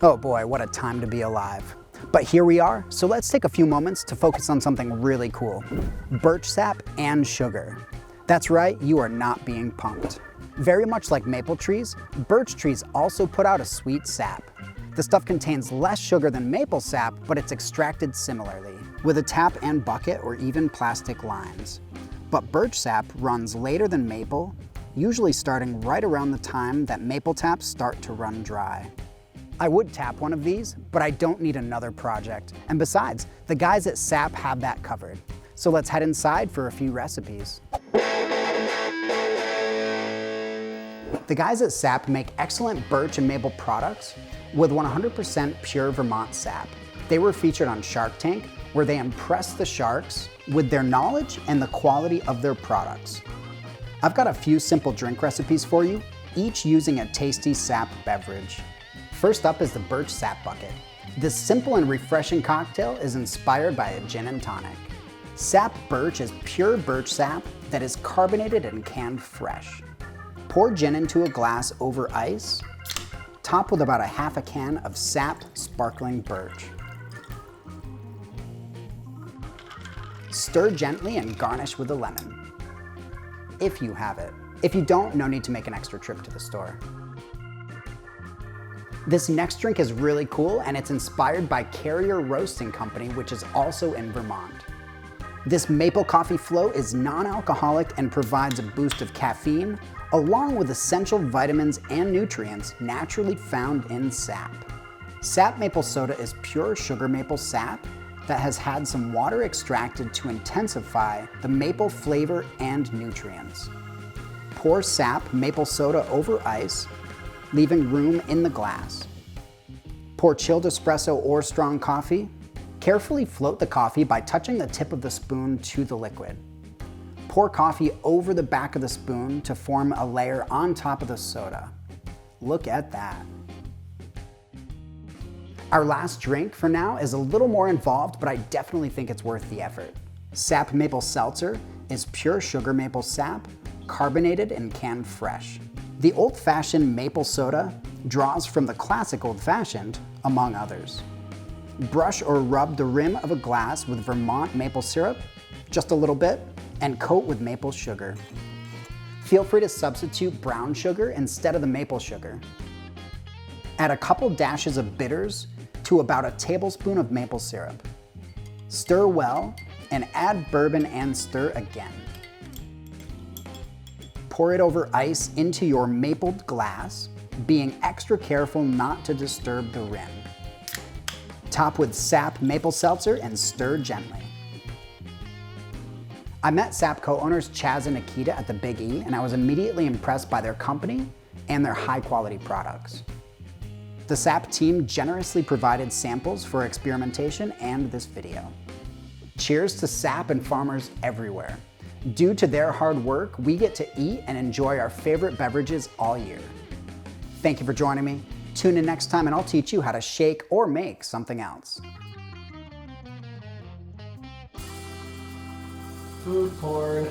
Oh boy, what a time to be alive. But here we are, so let's take a few moments to focus on something really cool. Birch sap and sugar. That's right, you are not being punked. Very much like maple trees, birch trees also put out a sweet sap. The stuff contains less sugar than maple sap, but it's extracted similarly, with a tap and bucket or even plastic lines. But birch sap runs later than maple, usually starting right around the time that maple taps start to run dry. I would tap one of these, but I don't need another project. And besides, the guys at Sap have that covered. So let's head inside for a few recipes. The guys at Sap make excellent birch and maple products with 100% pure Vermont sap. They were featured on Shark Tank, where they impressed the sharks with their knowledge and the quality of their products. I've got a few simple drink recipes for you, each using a tasty sap beverage. First up is the Birch Sap bucket. This simple and refreshing cocktail is inspired by a gin and tonic. Sap Birch is pure birch sap that is carbonated and canned fresh. Pour gin into a glass over ice, top with about a half a can of Sap Sparkling Birch. Stir gently and garnish with a lemon, if you have it. If you don't, no need to make an extra trip to the store. This next drink is really cool, and it's inspired by Carrier Roasting Company, which is also in Vermont. This maple coffee float is non-alcoholic and provides a boost of caffeine, along with essential vitamins and nutrients naturally found in sap. Sap maple soda is pure sugar maple sap that has had some water extracted to intensify the maple flavor and nutrients. Pour sap maple soda over ice, leaving room in the glass. Pour chilled espresso or strong coffee. Carefully float the coffee by touching the tip of the spoon to the liquid. Pour coffee over the back of the spoon to form a layer on top of the soda. Look at that. Our last drink for now is a little more involved, but I definitely think it's worth the effort. Sap Maple Seltzer is pure sugar maple sap, carbonated and canned fresh. The old-fashioned maple soda draws from the classic old-fashioned, among others. Brush or rub the rim of a glass with Vermont maple syrup, just a little bit, and coat with maple sugar. Feel free to substitute brown sugar instead of the maple sugar. Add a couple dashes of bitters to about a tablespoon of maple syrup. Stir well and add bourbon and stir again. Pour it over ice into your mapled glass, being extra careful not to disturb the rim. Top with Sap Maple Seltzer and stir gently. I met Sap co-owners Chaz and Nikita at the Big E, and I was immediately impressed by their company and their high-quality products. The Sap team generously provided samples for experimentation and this video. Cheers to Sap and farmers everywhere. Due to their hard work, we get to eat and enjoy our favorite beverages all year. Thank you for joining me. Tune in next time and I'll teach you how to shake or make something else. Food porn.